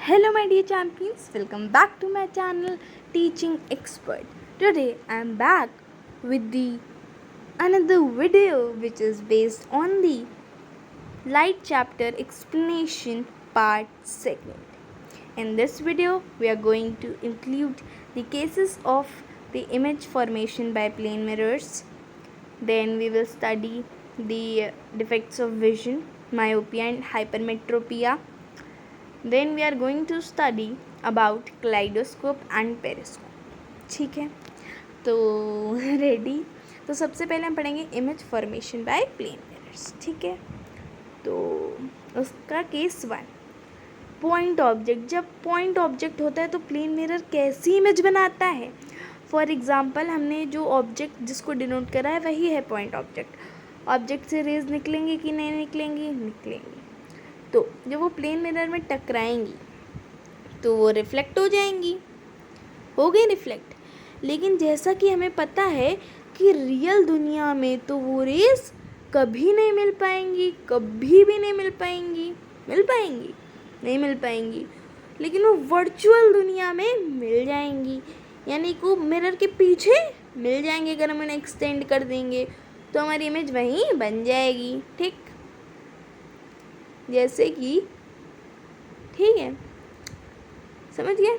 Hello my dear champions, welcome back to my channel Teaching Expert. Today I am back with the another video which is based on the light chapter explanation part 2nd. In this video we are going to include the cases of the image formation by plane mirrors. Then we will study the defects of vision, myopia and hypermetropia. Then we are going to study about kaleidoscope and periscope. ठीक है, तो ready. तो सबसे पहले हम पढ़ेंगे image formation by plane mirrors. ठीक है, तो उसका केस 1, पॉइंट ऑब्जेक्ट। जब पॉइंट ऑब्जेक्ट होता है तो प्लेन मिरर कैसी इमेज बनाता है। फॉर एग्जांपल हमने जो ऑब्जेक्ट जिसको डिनोट करा है वही है पॉइंट ऑब्जेक्ट। ऑब्जेक्ट से रेज निकलेंगी कि नहीं निकलेंगी, निकलेंगी। तो जब वो प्लेन मिरर में टकराएंगी तो वो रिफ्लेक्ट हो जाएंगी, हो गई रिफ्लेक्ट। लेकिन जैसा कि हमें पता है कि रियल दुनिया में तो वो रेज कभी नहीं मिल पाएंगी, कभी भी नहीं मिल पाएंगी। मिल पाएंगी? नहीं मिल पाएंगी। लेकिन वो वर्चुअल दुनिया में मिल जाएंगी, यानी कि मिरर के पीछे मिल जाएंगे। अगर हम उन्हें एक्सटेंड कर देंगे तो हमारी इमेज वहीं बन जाएगी। ठीक, जैसे कि, ठीक है, समझ गए।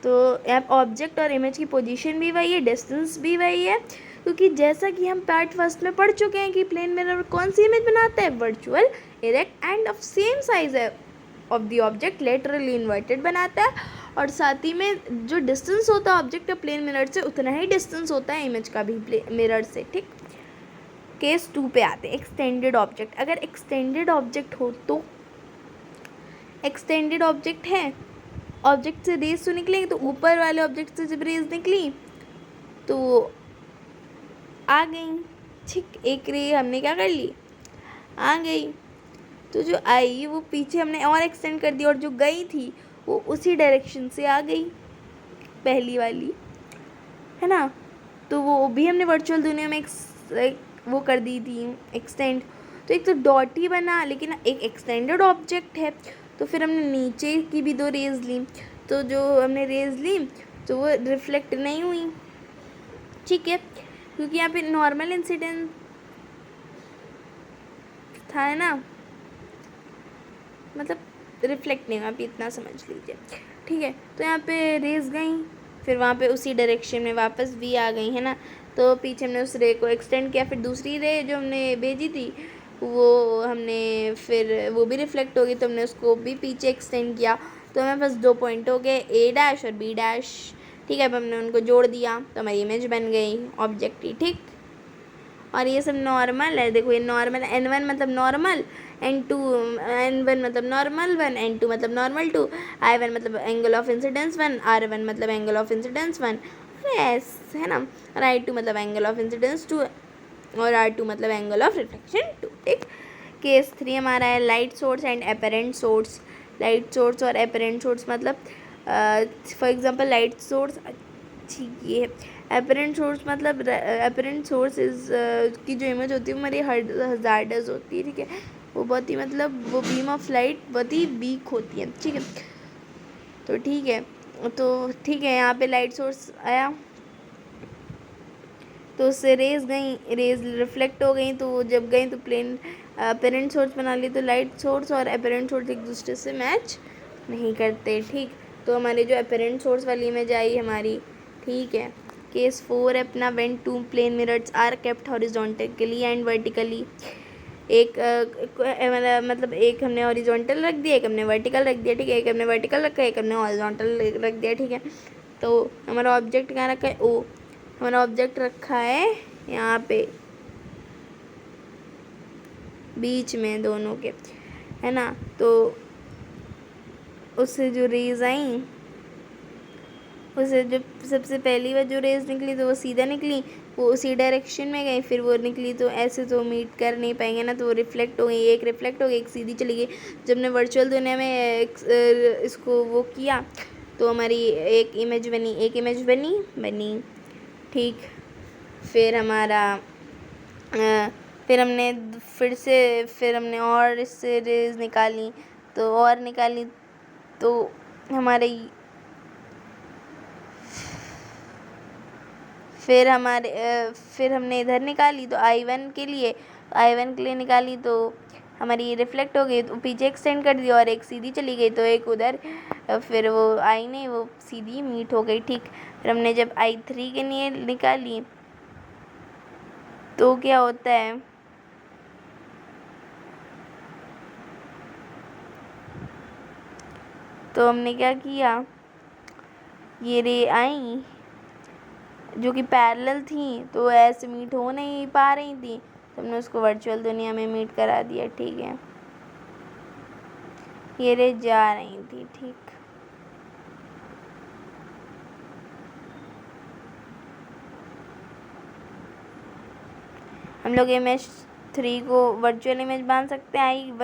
तो अब ऑब्जेक्ट और इमेज की पोजीशन भी वही है, डिस्टेंस भी वही है, क्योंकि जैसा कि हम पार्ट फर्स्ट में पढ़ चुके हैं कि प्लेन मिरर कौन सी इमेज बनाता है, virtual, erect and of same size of the object, laterally inverted बनाता है। और साथ ही में जो डिस्टेंस होता है ऑब्जेक्ट का प्लेन मिरर से उतना ही डिस्टेंस होता है इमेज का भी मिरर से। ठीक, केस 2 पे आते हैं, एक्सटेंडेड ऑब्जेक्ट। अगर एक्सटेंडेड ऑब्जेक्ट हो तो एक्सटेंडेड ऑब्जेक्ट है, ऑब्जेक्ट से रेज तो निकलेगी, तो ऊपर वाले ऑब्जेक्ट से जब रेज निकली तो आ गई। ठीक, एक रे हमने क्या कर ली, आ गई। तो जो आई वो पीछे हमने और एक्सटेंड कर दी, और जो गई थी वो उसी डायरेक्शन से आ गई, पहली वाली, है ना। तो वो भी हमने वर्चुअल दुनिया में वो कर दी थी एक्सटेंड। तो एक तो डॉट ही बना, लेकिन एक एक्सटेंडेड ऑब्जेक्ट है। तो फिर हमने नीचे की भी 2 रेज ली, तो जो हमने रेज ली तो वो रिफ्लेक्ट नहीं हुई। ठीक है, क्योंकि यहाँ पे नॉर्मल इंसिडेंस था, है ना, मतलब रिफ्लेक्ट नहीं हुआ, आप इतना समझ लीजिए। ठीक है, तो यहाँ पे रेज गई, फिर वहाँ पे उसी डायरेक्शन में वापस भी आ गई, है ना। तो पीछे हमने उस रे को एक्सटेंड किया, फिर दूसरी रे जो हमने भेजी थी वो हमने फिर वो भी रिफ्लेक्ट हो गई, तो हमने उसको भी पीछे एक्सटेंड किया। तो हमें बस 2 पॉइंट हो गए, ए डैश और बी डैश। ठीक है, अब हमने उनको जोड़ दिया तो हमारी इमेज बन गई ऑब्जेक्ट की। ठीक, और ये सब नॉर्मल है। देखो ये नॉर्मल, N1 मतलब नॉर्मल, N1 मतलब नॉर्मल 1, N2 मतलब नॉर्मल 2, I1 मतलब एंगल ऑफ इंसिडेंस 1, R1 मतलब एंगल ऑफ इंसिडेंस 1, यस, है ना। और I2 मतलब एंगल ऑफ इंसिडेंस 2, और R2 मतलब एंगल ऑफ रिफ्लेक्शन 2। ठीक, केस 3 हमारा है light source and apparent source. Light source और एपरेंट सोर्स मतलब फॉर एग्जांपल लाइट सोर्स, अच्छी ये है। एपरेंट सोर्स मतलब एपरेंट सोर्स इज की जो इमेज होती है वो हमारी हजार्डस होती है। ठीक है, वो बहुत ही मतलब वो बीम ऑफ लाइट बहुत ही वीक होती है। ठीक है, तो ठीक है, तो ठीक है, यहाँ पे लाइट सोर्स आया तो उससे रेज गई, रेज रिफ्लेक्ट हो गई, तो जब गई तो प्लेन एपरेंट सोर्स बना ली। तो लाइट सोर्स और एपरेंट सोर्स एक दूसरे से मैच नहीं करते। ठीक, तो हमारे जो एपरेंट सोर्स वाली इमेज आई हमारी, ठीक है। केस 4 अपना, when 2 plane mirrors are kept horizontally and vertically. एक मतलब एक हमने हॉरिजॉन्टल रख दिया, एक हमने वर्टिकल रख दिया। ठीक है, एक हमने वर्टिकल रखा है, एक हमने हॉरिजॉन्टल रख दिया। ठीक है, तो हमारा ऑब्जेक्ट कहाँ रखा है, ओ, हमारा ऑब्जेक्ट रखा है यहाँ पे बीच में दोनों के, है ना। तो उससे जो रेज आई, उससे जो सबसे पहली बार जो रेज निकली तो वो सीधा निकली, वो उसी डायरेक्शन में गई, फिर वो निकली तो ऐसे तो मीट कर नहीं पाएंगे ना, तो वो रिफ्लेक्ट हो गई। एक रिफ्लेक्ट हो गई, एक सीधी चली गई। जब हमने वर्चुअल दुनिया में इसको वो किया तो हमारी एक इमेज बनी, एक इमेज बनी। ठीक, फिर हमारा फिर हमने और इससे रेज निकाली, तो और निकाली तो हमारे फिर हमने इधर निकाली तो I1 के लिए निकाली तो हमारी रिफ्लेक्ट हो गई, तो पीछे एक्सटेंड कर दिया और एक सीधी चली गई, तो एक उधर फिर वो आई नहीं, वो सीधी मीट हो गई। ठीक, फिर हमने जब I3 के लिए निकाली तो क्या होता है, तो हमने क्या किया, ये रे आई जो कि पैरेलल थी तो ऐसे मीट हो नहीं पा रही थी, तो हमने उसको वर्चुअल दुनिया में मीट करा दिया। ठीक है, ये रे जा रही थी। ठीक, हम लोग इमेज 3 को वर्चुअल इमेज मान सकते हैं,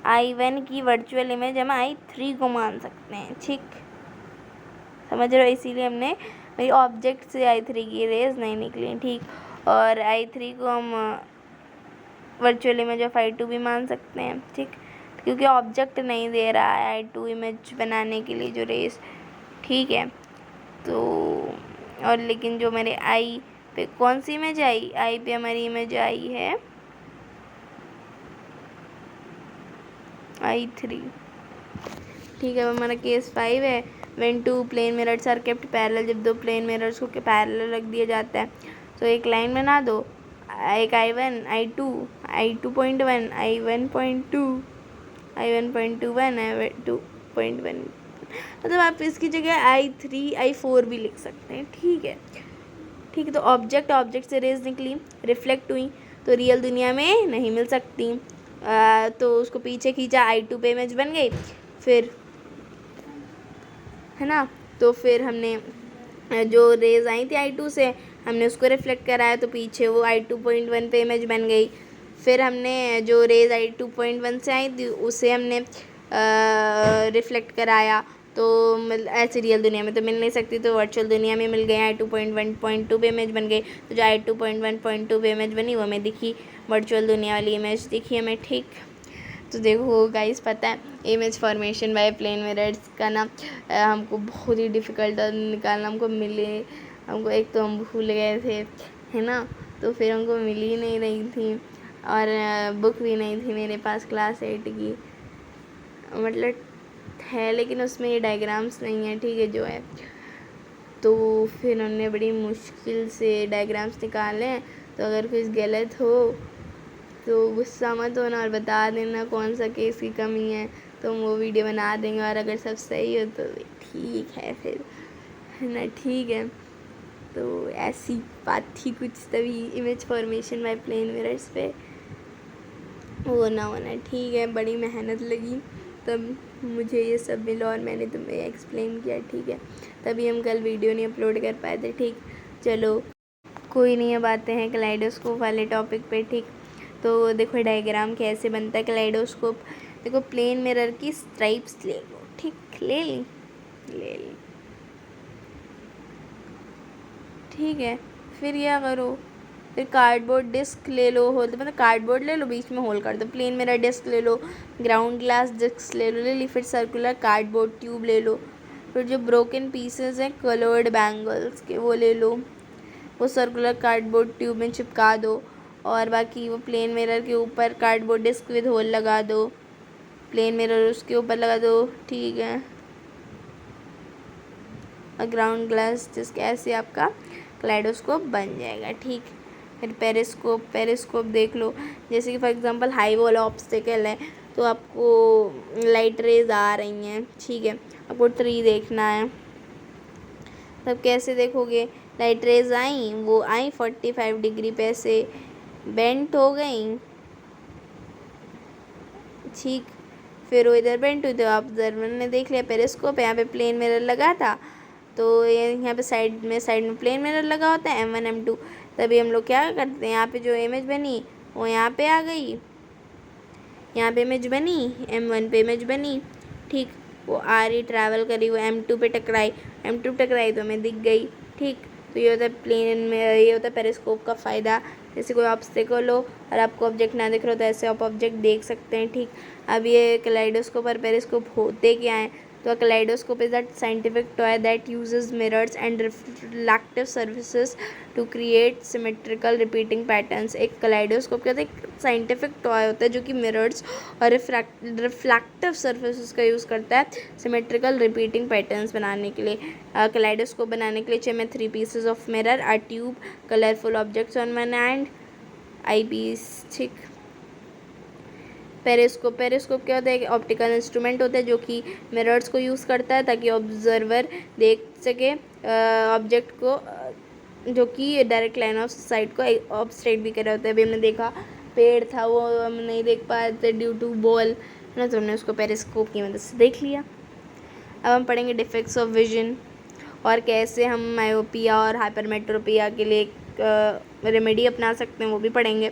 I1 की वर्चुअल इमेज हम I3 को मान सकते हैं। ठीक, समझ रहे हो, इसीलिए हमने मेरी ऑब्जेक्ट से I3 की रेज नहीं निकली। ठीक, और I3 को हम वर्चुअल इमेज ऑफ I2 भी मान सकते हैं। ठीक, क्योंकि ऑब्जेक्ट नहीं दे रहा है I2 इमेज बनाने के लिए जो रेज। ठीक है, तो और लेकिन जो मेरे I पे कौन सी इमेज आई, I पे हमारी इमेज आई है I3। ठीक है, अब हमारा केस 5 है, when two plane mirrors are kept parallel, जब दो प्लेन मिरर्स को पैरेलल रख दिया जाता है तो एक लाइन बना दो, एक I1 I2 I2.1 I1.2 I1.21 I2.1, मतलब आप इसकी जगह I3 I4 भी लिख सकते हैं। ठीक है, तो ऑब्जेक्ट से रेज निकली, रिफ्लेक्ट हुई, तो रियल दुनिया में नहीं मिल सकती, तो उसको पीछे खींचा, I2 पे इमेज बन गई, फिर है ना, तो फिर हमने जो रेज आई थी I2 से हमने उसको रिफ्लेक्ट कराया, तो पीछे वो I2.1 पे इमेज बन गई। फिर हमने जो रेज I2.1 से आई थी उसे हमने रिफ्लेक्ट कराया, तो ऐसे रियल दुनिया में तो मिल नहीं सकती, तो वर्चुअल दुनिया में मिल गए, I2.1.2 पे इमेज बन गई, तो जो I2.1.2 पे इमेज बनी वो हमें दिखी, वर्चुअल दुनिया वाली इमेज दिखी हमें। ठीक, तो देखो गाइस, पता है image formation by plane mirrors का ना हमको बहुत ही डिफ़िकल्ट निकालना, हमको एक तो हम भूल गए थे, है ना, तो फिर हमको मिल ही नहीं रही थी, और बुक भी नहीं थी मेरे पास क्लास 8 की, मतलब है लेकिन उसमें ये डायग्राम्स नहीं है। ठीक है, जो है, तो फिर हमने बड़ी मुश्किल से डायग्राम्स निकाले, तो अगर कुछ गलत हो तो गुस्सा मत होना और बता देना कौन सा केस की कमी है, तो हम वो वीडियो बना देंगे, और अगर सब सही हो तो ठीक है फिर, है ना। ठीक है, तो ऐसी बात थी कुछ, तभी image formation by plane mirrors पे वो ना होना। ठीक है, बड़ी मेहनत लगी तब मुझे ये सब मिला और मैंने तुम्हें एक्सप्लेन किया। ठीक है, तभी हम कल वीडियो नहीं अपलोड कर पाए थे। ठीक, चलो कोई नहीं, अब आते हैं कलाइडोस्कोप वाले टॉपिक पे। ठीक, तो देखो डायग्राम कैसे बनता है कलाइडोस्कोप। देखो, प्लेन मिरर की स्ट्राइप्स ले लो। ठीक, ले ली। ठीक है, फिर क्या करो, फिर कार्डबोर्ड डिस्क ले लो, होल मतलब कार्डबोर्ड ले लो, बीच में होल कर दो, प्लेन मिरर डिस्क ले लो, ग्राउंड ग्लास डिस्क ले ली, फिर सर्कुलर कार्डबोर्ड ट्यूब ले लो, फिर जो ब्रोकन पीसेस हैं कलर्ड बैंगल्स के वो ले लो, वो सर्कुलर कार्डबोर्ड ट्यूब में चिपका दो, और बाकी वो प्लेन मिरर के ऊपर कार्डबोर्ड डिस्क विद होल लगा दो, प्लेन मिरर उसके ऊपर लगा दो। ठीक है, और ग्राउंड ग्लास डिस्क, ऐसे आपका कलाइडोस्कोप बन जाएगा। ठीक, फिर पेरिस्कोप देख लो, जैसे कि फॉर एग्जांपल हाई वाला ऑब्स्टेकल है, तो आपको लाइट रेज आ रही हैं। ठीक है, आपको ट्री देखना है, तब कैसे देखोगे, लाइट रेज आई, वो आई 45 डिग्री पे से बेंट हो गई। ठीक, फिर वो इधर बेंट हुई, तो ऑब्जर्वर ने देख लिया, पेरिस्कोप यहाँ पे प्लेन मिरर लगा था, तो ये यहाँ पे साइड में प्लेन मिरर लगा होता है M1 M2, तभी हम लोग क्या करते हैं, यहाँ पे जो इमेज बनी वो यहाँ पे आ गई, यहाँ पे इमेज बनी, M1 पे इमेज बनी। ठीक, वो आ रही, ट्रैवल करी, वो M2 पे टकराई, M2 टकराई तो हमें दिख गई। ठीक, तो ये होता है प्लेन में, ये होता है पेरिस्कोप का फ़ायदा, जैसे कोई ऑब्स्टिकल हो और आपको ऑब्जेक्ट ना दिख रहा हो तो ऐसे आप ऑब्जेक्ट देख सकते हैं, ठीक। अब ये कलाइडोस्कोप और पेरिस्कोप होते क्या हैं? तो kaleidoscope is that scientific toy that uses mirrors and reflective surfaces to create symmetrical repeating patterns. एक कलाइडोस्कोप क्या होता है? एक साइंटिफिक टॉय होता है जो कि मिरर्स और रिफ्लेक्टिव सर्फेसेस का यूज़ करता है सिमेट्रिकल रिपीटिंग पैटर्न्स बनाने के लिए। कलाइडोस्कोप बनाने के लिए चाहिए में 3 pieces of mirror, a tube, colourful objects on one end, eye piece, ठीक। पेरिस्कोप क्या होता है? एक ऑप्टिकल इंस्ट्रूमेंट होता है जो कि मिरर्स को यूज़ करता है ताकि ऑब्जर्वर देख सके ऑब्जेक्ट को जो कि डायरेक्ट लाइन ऑफ साइट को ऑब्स्ट्रेट भी कर रहा होता है। अभी हमने देखा पेड़ था, वो हम नहीं देख पाए थे ड्यू टू बॉल ना, तो हमने उसको पेरिस्कोप की मदद से देख लिया। अब हम पढ़ेंगे डिफेक्ट्स ऑफ विजन और कैसे हम मायोपिया और हाइपरमेट्रोपिया के लिए रेमेडी अपना सकते हैं, वो भी पढ़ेंगे।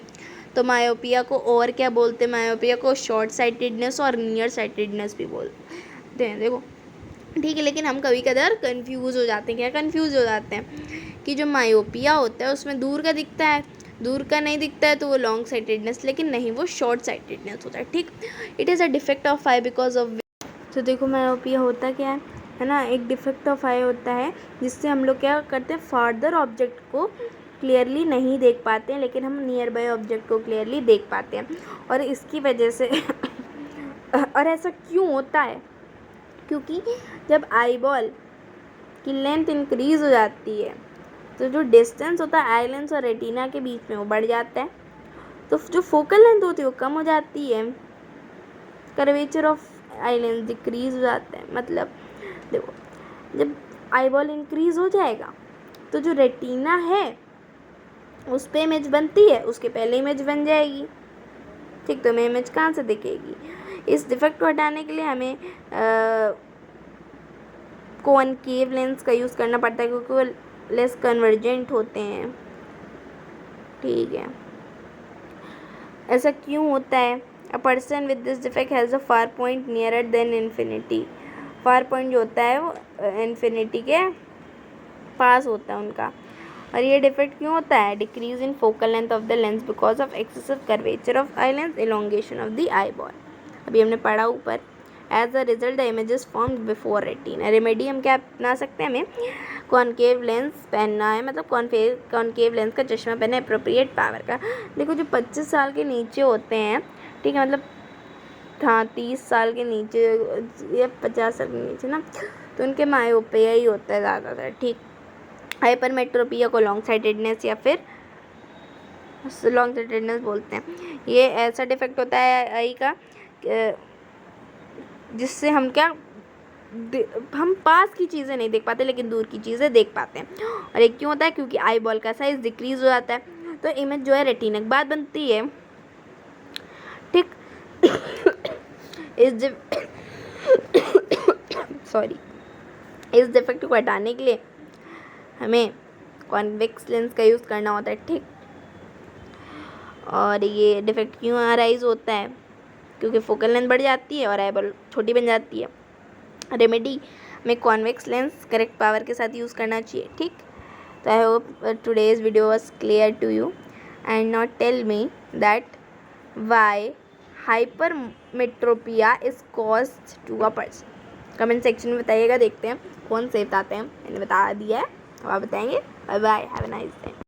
तो मायोपिया को और क्या बोलते हैं? मायोपिया को शॉर्ट साइटेडनेस और नियर साइटेडनेस भी बोलते हैं, देखो, ठीक है। लेकिन हम कभी कभार कंफ्यूज हो जाते हैं। क्या कंफ्यूज हो जाते हैं? कि जो मायोपिया होता है उसमें दूर का दिखता है, दूर का नहीं दिखता है तो वो लॉन्ग साइटेडनेस, लेकिन नहीं, वो शॉर्ट साइटेडनेस होता है, ठीक। It is a defect of I because of, तो देखो मायोपिया होता क्या है ना, एक डिफेक्ट ऑफ आई होता है जिससे हम लोग क्या करते हैं, फार्दर ऑब्जेक्ट को क्लियरली नहीं देख पाते हैं, लेकिन हम नियर बाय ऑब्जेक्ट को क्लियरली देख पाते हैं। और इसकी वजह से और ऐसा क्यों होता है? क्योंकि जब आई बॉल की लेंथ इंक्रीज हो जाती है तो जो डिस्टेंस होता है आई लेंस और रेटिना के बीच में वो बढ़ जाता है, तो जो फोकल लेंथ होती है वो कम हो जाती है, curvature of eye lens decrease हो जाता है। मतलब देखो, जब आई बॉल इंक्रीज हो जाएगा तो जो रेटिना है उस पे इमेज बनती है, उसके पहले इमेज बन जाएगी, ठीक। तो हमें इमेज कहाँ से दिखेगी? इस डिफेक्ट को हटाने के लिए हमें कॉनकेव लेंस का यूज़ करना पड़ता है क्योंकि वो लेस कन्वर्जेंट होते हैं, ठीक है। ऐसा क्यों होता है? A person with this defect has a far point nearer then infinity. Far point जो होता है वो इन्फिनिटी के पास होता है उनका। और ये डिफेक्ट क्यों होता है? Decrease in focal length of the lens because of excessive curvature of eye lens, elongation of the eyeball. अभी हमने पढ़ा ऊपर। As a result the images formed before retina. Remedy हम क्या अपना सकते हैं? हमें कॉनकेव लेंस पहनना है, मतलब कॉनकेव लेंस का चश्मा पहना है अप्रोप्रिएट पावर का। देखो जो 25 साल के नीचे होते हैं, ठीक है, मतलब हाँ 30 साल के नीचे या 50 साल के नीचे ना, तो उनके मायोपिया ही होता है ज़्यादातर, ठीक। हाइपरमेट्रोपिया को लॉन्ग साइटेडनेस या फिर लॉन्ग साइटेडनेस बोलते हैं। ये ऐसा डिफेक्ट होता है आई का जिससे हम क्या, हम पास की चीज़ें नहीं देख पाते लेकिन दूर की चीज़ें देख पाते हैं। और एक क्यों होता है? क्योंकि आई बॉल का साइज डिक्रीज हो जाता है, तो इमेज जो है रेटिना के बाद बनती है, ठीक। इस डिफेक्ट को हटाने के लिए हमें कॉन्वेक्स लेंस का यूज़ करना होता है, ठीक। और ये डिफेक्ट क्यों अराइज होता है? क्योंकि फोकल लेंथ बढ़ जाती है और आई बॉल छोटी बन जाती है। रेमेडी में कॉन्वेक्स लेंस करेक्ट पावर के साथ यूज़ करना चाहिए, ठीक। तो I hope today's video was clear to you and not tell me that why hypermetropia is caused to a person. Comment section में बताइएगा, देखते हैं कौन से बताते हैं। मैंने बता दिया है, अब आप बताएंगे। Bye bye, have a nice day.